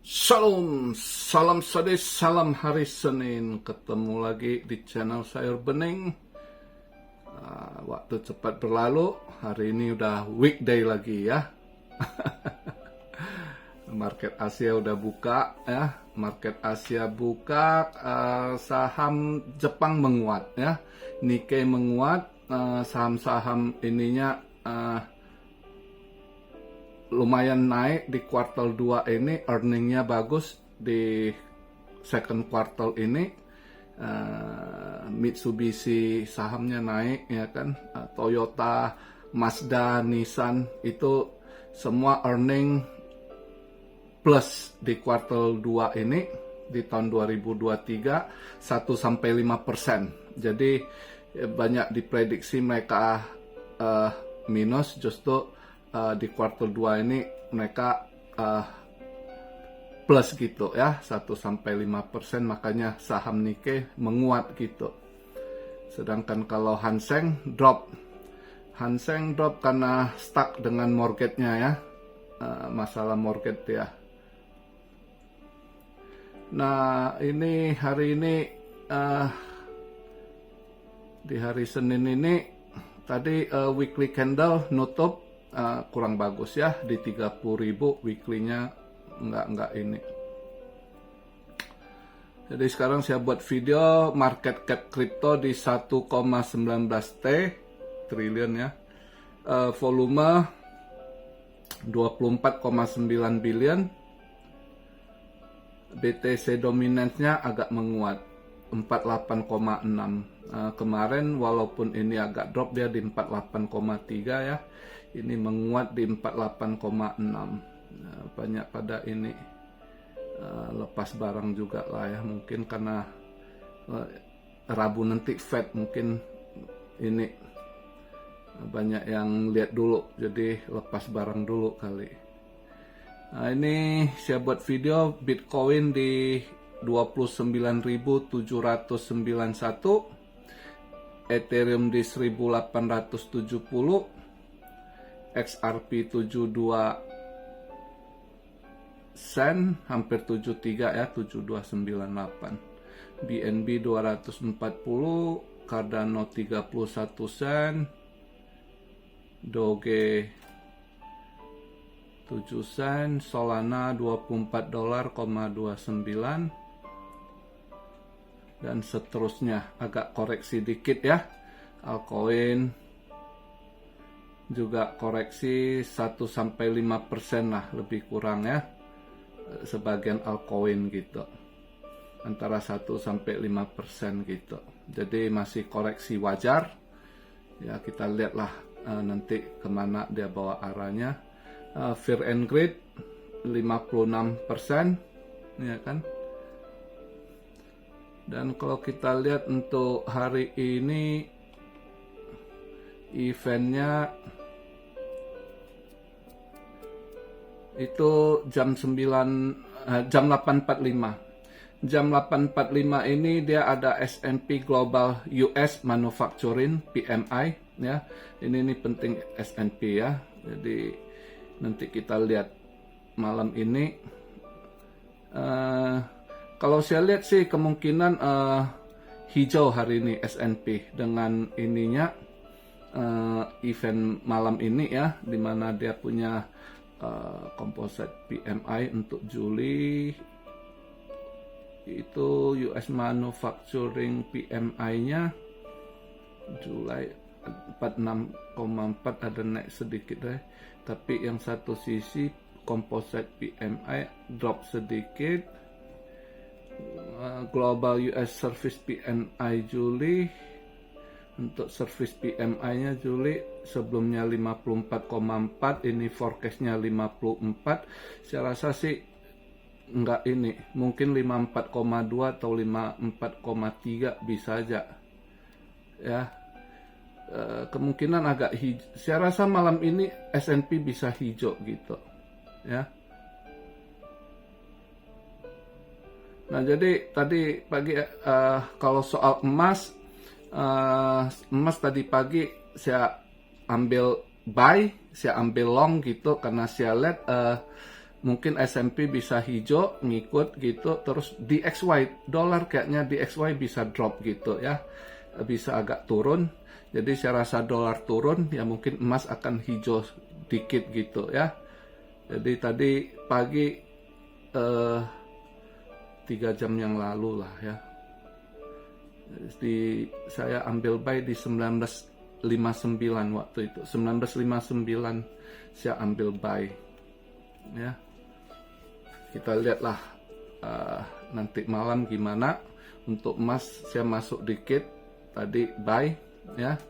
Shalom, salam sade, salam hari Senin. Ketemu lagi di channel Sayur Bening. Waktu cepat berlalu, hari ini udah weekday lagi ya. Market Asia udah buka ya. Market Asia buka, saham Jepang menguat ya. Nikkei menguat, saham-saham ininya lumayan naik di kuartal 2 ini, earningnya bagus di second quartal ini. Mitsubishi sahamnya naik ya kan, Toyota, Mazda, Nissan itu semua earning plus di kuartal 2 ini di tahun 2023 1-5%. Jadi banyak diprediksi mereka minus, justru di kuartal 2 ini mereka plus gitu ya, 1-5%, makanya saham Nikkei menguat gitu. Sedangkan kalau Hang Seng drop karena stuck dengan mortgage-nya ya, masalah mortgage ya. Nah ini hari ini di hari Senin ini tadi weekly candle nutup kurang bagus ya, di 30.000 weekly-nya nggak ini. Jadi sekarang saya buat video market cap crypto di 1,19 triliun ya, volume 24,9 billion. BTC dominance-nya agak menguat 48,6. Kemarin walaupun ini agak drop, dia di 48,3 ya, ini menguat di 48,6. Banyak pada ini lepas barang juga lah ya, mungkin karena Rabu nanti Fed mungkin ini banyak yang lihat dulu, jadi lepas barang dulu kali. Nah ini saya buat video Bitcoin di 29.791, Ethereum di 1.870, XRP 72 sen, hampir 73 ya, 7298. BNB 240, Cardano 31 sen, Doge 7 sen, Solana $24,29, dan seterusnya. Agak koreksi dikit ya. Altcoin juga koreksi 1-5% lah, lebih kurang ya, sebagian altcoin gitu, antara 1-5% gitu. Jadi masih koreksi wajar ya, kita lihatlah nanti kemana dia bawa arahnya. Fear and Greed 56% ya kan. Dan kalau kita lihat untuk hari ini eventnya itu jam 8.45. Jam 8.45 ini dia ada S&P Global US Manufacturing PMI ya. Ini penting S&P ya. Jadi nanti kita lihat malam ini. Kalau saya lihat sih kemungkinan hijau hari ini S&P dengan ininya event malam ini ya, dimana dia punya composite PMI untuk Juli. Itu US Manufacturing PMI-nya Juli 46,4, ada naik sedikit deh. Tapi yang satu sisi composite PMI drop sedikit. Global US Service PMI Juli, untuk service PMI-nya Juli sebelumnya 54,4, ini forecast-nya 54. Saya rasa sih enggak ini, mungkin 54,2 atau 54,3 bisa aja ya. Kemungkinan agak hijau. Saya rasa malam ini S&P bisa hijau gitu ya. Nah jadi tadi pagi kalau soal emas, emas tadi pagi saya ambil buy, saya ambil long gitu, karena saya lihat mungkin S&P bisa hijau ngikut gitu, terus DXY dolar kayaknya DXY bisa drop gitu ya, bisa agak turun. Jadi saya rasa dolar turun ya, mungkin emas akan hijau dikit gitu ya. Jadi tadi pagi 3 jam yang lalu lah ya, saya ambil buy di 1959 waktu itu, 1959 saya ambil buy ya. Kita lihatlah nanti malam gimana. Untuk emas saya masuk dikit tadi buy ya.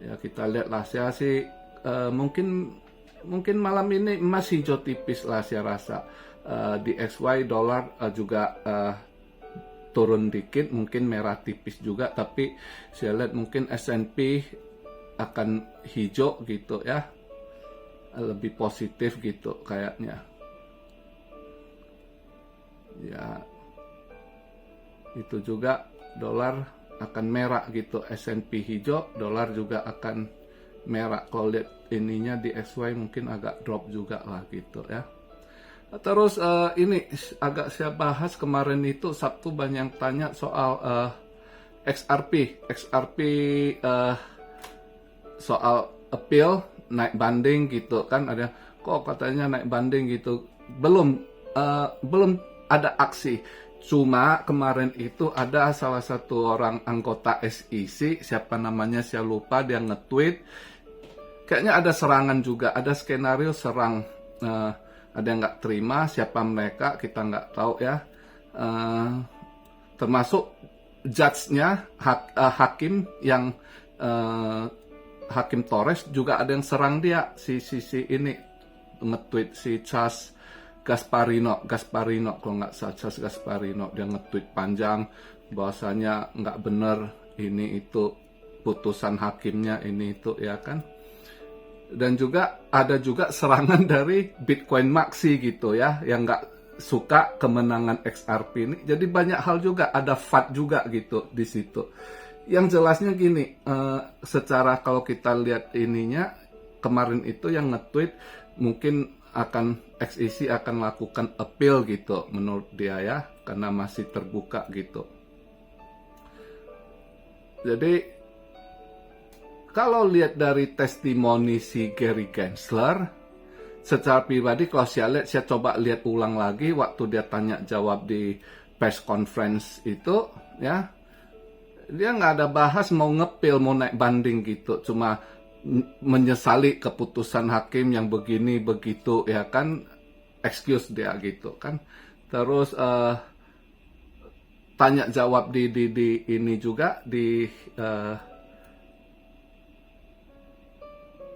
Ya kita lihatlah, saya sih mungkin malam ini emas hijau tipis lah saya rasa. DXY dolar juga turun dikit, mungkin merah tipis juga, tapi saya lihat mungkin S&P akan hijau gitu ya, lebih positif gitu kayaknya. Ya, itu juga dolar akan merah gitu, S&P hijau, dolar juga akan merah. Kalau lihat ininya di XY mungkin agak drop juga lah gitu ya. Terus ini agak saya bahas kemarin itu, Sabtu banyak tanya soal XRP soal appeal, naik banding gitu kan, ada kok katanya naik banding gitu. Belum ada aksi. Cuma kemarin itu ada salah satu orang anggota SEC, siapa namanya saya lupa, dia nge-tweet kayaknya ada serangan juga, ada skenario serang, ada yang nggak terima, siapa mereka kita nggak tahu ya, termasuk judge-nya, hakim yang Hakim Torres juga ada yang serang dia, si ini nge-tweet, si Charles Gasparino kalau nggak salah, Charles Gasparino, dia nge-tweet panjang bahwasanya nggak bener ini itu putusan hakimnya ini itu ya kan. Dan juga ada juga serangan dari Bitcoin Maxi gitu ya, yang nggak suka kemenangan XRP ini. Jadi banyak hal juga, ada FAT juga gitu di situ. Yang jelasnya gini, secara kalau kita lihat ininya, kemarin itu yang nge-tweet mungkin SEC akan lakukan appeal gitu menurut dia ya, karena masih terbuka gitu. Jadi kalau lihat dari testimoni si Gary Gensler, secara pribadi kalau saya lihat, saya coba lihat ulang lagi waktu dia tanya jawab di press conference itu ya, dia nggak ada bahas mau ngepil, mau naik banding gitu, cuma menyesali keputusan hakim yang begini begitu ya kan, excuse dia gitu kan. Terus tanya jawab di ini juga di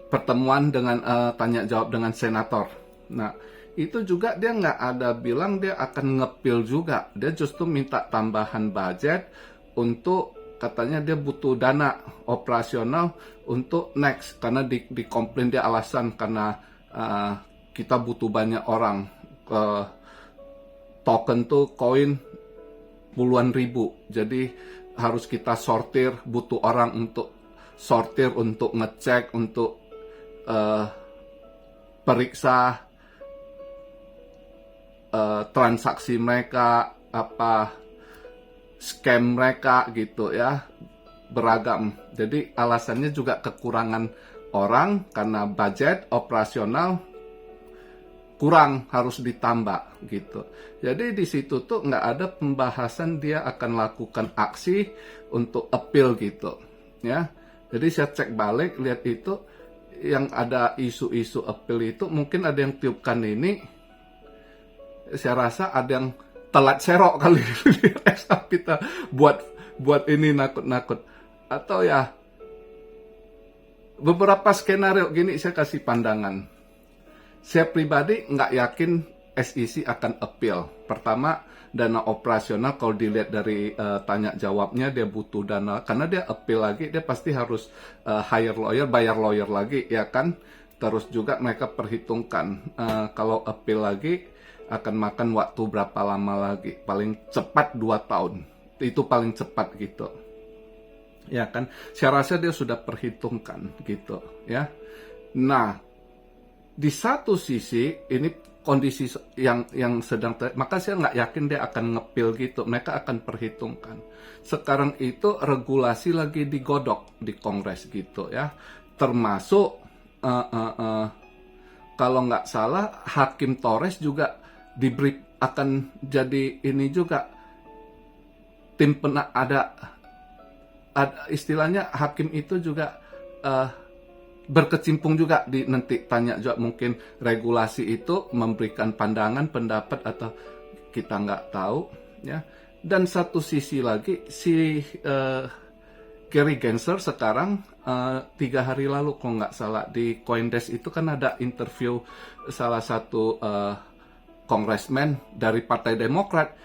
pertemuan dengan tanya jawab dengan senator. Nah itu juga dia nggak ada bilang dia akan ngepil juga, dia justru minta tambahan budget untuk, katanya dia butuh dana operasional untuk next, karena di komplain dia alasan karena kita butuh banyak orang, token tuh koin puluhan ribu, jadi harus kita sortir, butuh orang untuk sortir, untuk ngecek, untuk periksa transaksi mereka, scam mereka gitu ya, beragam. Jadi alasannya juga kekurangan orang karena budget operasional kurang, harus ditambah gitu. Jadi di situ tuh nggak ada pembahasan dia akan lakukan aksi untuk appeal gitu ya. Jadi saya cek balik lihat itu, yang ada isu-isu appeal itu mungkin ada yang tiupkan ini, saya rasa ada yang telat serok kali kita buat ini nakut-nakut, atau ya beberapa skenario gini. Saya kasih pandangan, saya pribadi nggak yakin SEC akan appeal. Pertama, dana operasional kalau dilihat dari tanya jawabnya, dia butuh dana, karena dia appeal lagi dia pasti harus hire lawyer, bayar lawyer lagi ya kan. Terus juga mereka perhitungkan kalau appeal lagi akan makan waktu berapa lama lagi, paling cepat 2 tahun, itu paling cepat gitu ya kan. Saya rasa dia sudah perhitungkan gitu ya. Nah di satu sisi ini kondisi yang sedang maka saya nggak yakin dia akan ngepil gitu. Mereka akan perhitungkan. Sekarang itu regulasi lagi digodok di Kongres gitu ya, termasuk kalau nggak salah Hakim Torres juga diberi akan jadi ini juga tim ada istilahnya hakim itu juga berkecimpung juga di nanti tanya juga mungkin regulasi itu memberikan pandangan pendapat atau kita nggak tahu ya. Dan satu sisi lagi si Gary Gensler sekarang 3 hari lalu kalau nggak salah di CoinDesk itu kan ada interview salah satu congressman dari Partai Demokrat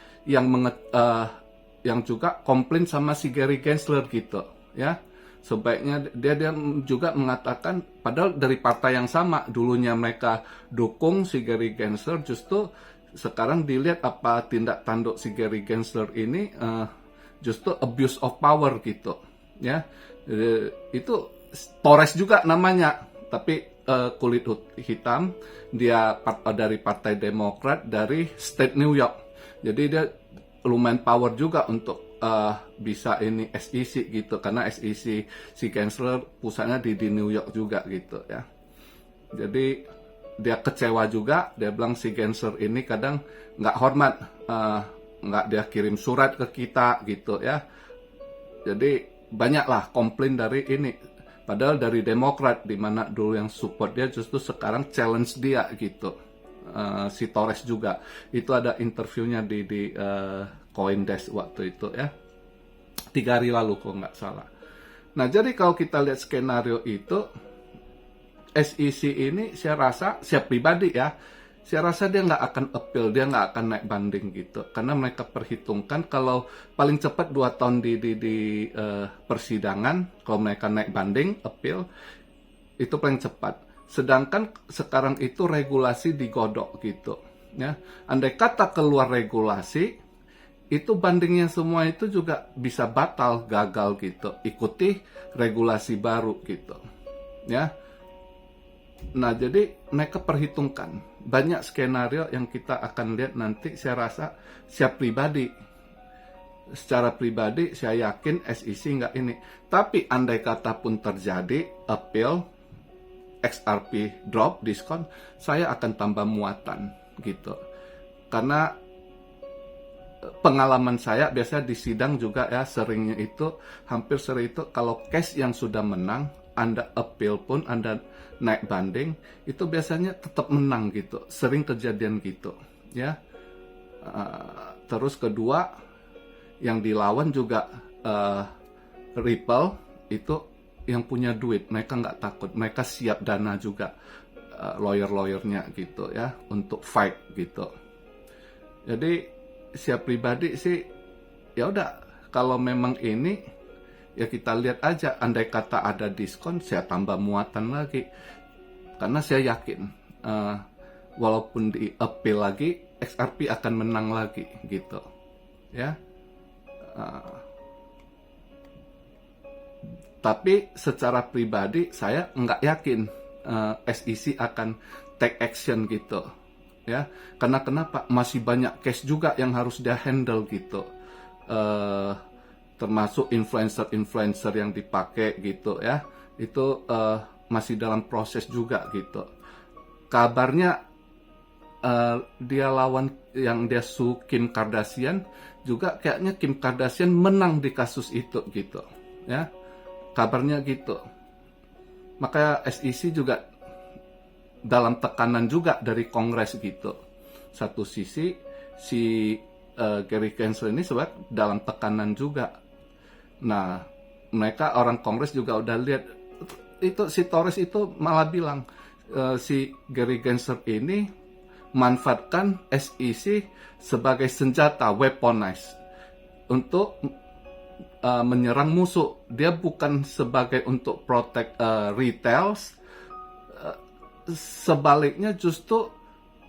yang juga komplain sama si Gary Gensler gitu ya. Sebaiknya dia juga mengatakan padahal dari partai yang sama dulunya mereka dukung si Gary Gensler, justru sekarang dilihat apa tindak tanduk si Gary Gensler ini justru abuse of power gitu ya. Itu Torres juga namanya tapi kulit hitam, dia dari Partai Demokrat dari State New York, jadi dia lumayan power juga untuk bisa ini SEC gitu, karena SEC si Gensler pusatnya di New York juga gitu ya. Jadi dia kecewa juga, dia bilang si Gensler ini kadang nggak hormat, nggak dia kirim surat ke kita gitu ya. Jadi banyaklah komplain dari ini, padahal dari Demokrat di mana dulu yang support dia justru sekarang challenge dia gitu. Si Torres juga itu ada interviewnya di CoinDesk waktu itu ya, 3 hari lalu kalau nggak salah. Nah jadi kalau kita lihat skenario itu SEC ini saya pribadi ya, saya rasa dia nggak akan appeal, dia nggak akan naik banding gitu, karena mereka perhitungkan kalau paling cepat 2 tahun di persidangan, kalau mereka naik banding appeal itu paling cepat. Sedangkan sekarang itu regulasi digodok gitu ya. Andai kata keluar regulasi, itu bandingnya semua itu juga bisa batal, gagal gitu. Ikuti regulasi baru gitu ya. Nah jadi mereka perhitungkan banyak skenario yang kita akan lihat nanti. Saya rasa secara pribadi saya yakin SEC nggak ini. Tapi andai kata pun terjadi appeal, XRP drop, diskon, saya akan tambah muatan gitu. Karena pengalaman saya biasa di sidang juga ya, seringnya itu hampir sering itu kalau case yang sudah menang, Anda appeal pun, Anda naik banding, itu biasanya tetap menang gitu. Sering kejadian gitu ya. Terus kedua, yang dilawan juga Ripple itu yang punya duit, mereka nggak takut, mereka siap dana juga, lawyer-lawyernya gitu ya, untuk fight gitu. Jadi saya pribadi sih ya udah, kalau memang ini ya kita lihat aja, andai kata ada diskon saya tambah muatan lagi, karena saya yakin walaupun di appeal lagi XRP akan menang lagi gitu ya. Tapi secara pribadi saya nggak yakin SEC akan take action gitu ya. Karena kenapa? Masih banyak case juga yang harus dia handle gitu. Termasuk influencer yang dipakai gitu ya. Itu masih dalam proses juga gitu. Kabarnya dia lawan yang dia Kim Kardashian juga, kayaknya Kim Kardashian menang di kasus itu gitu ya. Kabarnya gitu. Maka SEC juga dalam tekanan juga dari Kongres gitu. Satu sisi si Gary Gensler ini sebab dalam tekanan juga. Nah, mereka orang Kongres juga udah lihat itu, si Torres itu malah bilang si Gary Gensler ini manfaatkan SEC sebagai senjata, weaponized untuk menyerang musuh. Dia bukan sebagai untuk protect retails, sebaliknya justru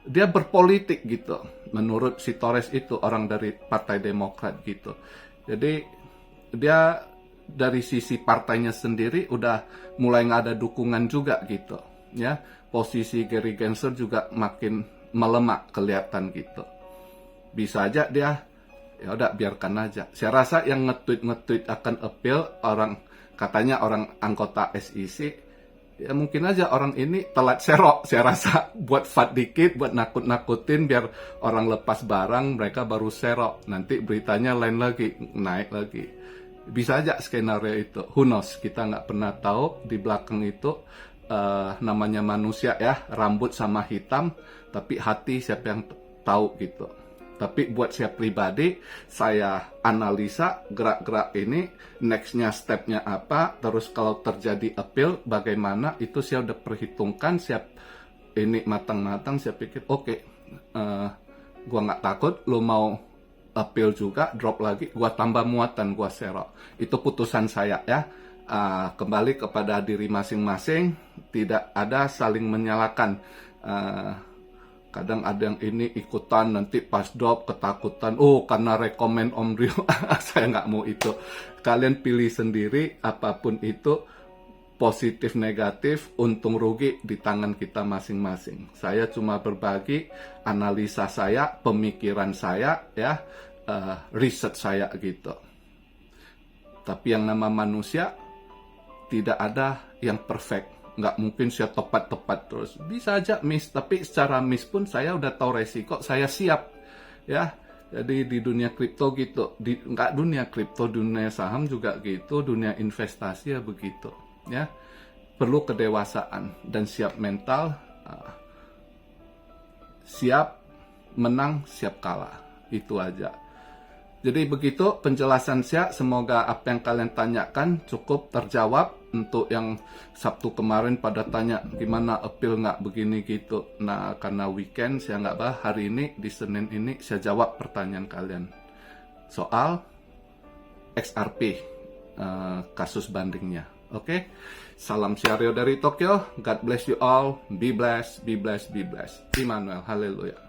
dia berpolitik gitu. Menurut si Torres itu, orang dari Partai Demokrat gitu. Jadi dia dari sisi partainya sendiri udah mulai nggak ada dukungan juga gitu ya. Posisi Gary Gensler juga makin melemah kelihatan gitu. Bisa aja dia, ya udah biarkan aja. Saya rasa yang nge-tweet akan appeal orang, katanya orang anggota SEC, ya mungkin aja orang ini telat serok. Saya rasa buat FUD dikit, buat nakut-nakutin biar orang lepas barang, mereka baru serok. Nanti beritanya lain lagi, naik lagi. Bisa aja skenario itu. Who knows? Kita nggak pernah tahu. Di belakang itu namanya manusia ya, rambut sama hitam, tapi hati siapa yang tahu gitu. Tapi buat saya pribadi, saya analisa gerak-gerak ini, nextnya stepnya apa, terus kalau terjadi appeal bagaimana, itu saya udah perhitungkan, siap ini matang-matang, saya pikir oke, gua nggak takut, lo mau appeal juga, drop lagi, gua tambah muatan, gua serok. Itu putusan saya ya. Kembali kepada diri masing-masing, tidak ada saling menyalahkan. Kadang ada yang ini ikutan, nanti pas drop ketakutan, oh karena rekomen Om Rio. Saya nggak mau itu. Kalian pilih sendiri, apapun itu, positif negatif, untung rugi di tangan kita masing-masing. Saya cuma berbagi analisa saya, pemikiran saya, ya, riset saya gitu. Tapi yang nama manusia, tidak ada yang perfect. Nggak mungkin saya tepat-tepat terus. Bisa aja miss, tapi secara miss pun saya udah tahu resiko, saya siap. Ya, jadi di dunia kripto gitu. Nggak dunia kripto, dunia saham juga gitu, dunia investasi ya begitu. Ya, perlu kedewasaan dan siap mental, siap menang, siap kalah. Itu aja. Jadi begitu penjelasan saya, semoga apa yang kalian tanyakan cukup terjawab. Untuk yang Sabtu kemarin pada tanya gimana appeal nggak begini gitu. Nah karena weekend saya nggak bahas, hari ini di Senin ini saya jawab pertanyaan kalian. Soal XRP, kasus bandingnya. Oke? Salam Syario dari Tokyo. God bless you all. Be blessed, be blessed, be blessed. Immanuel, haleluya.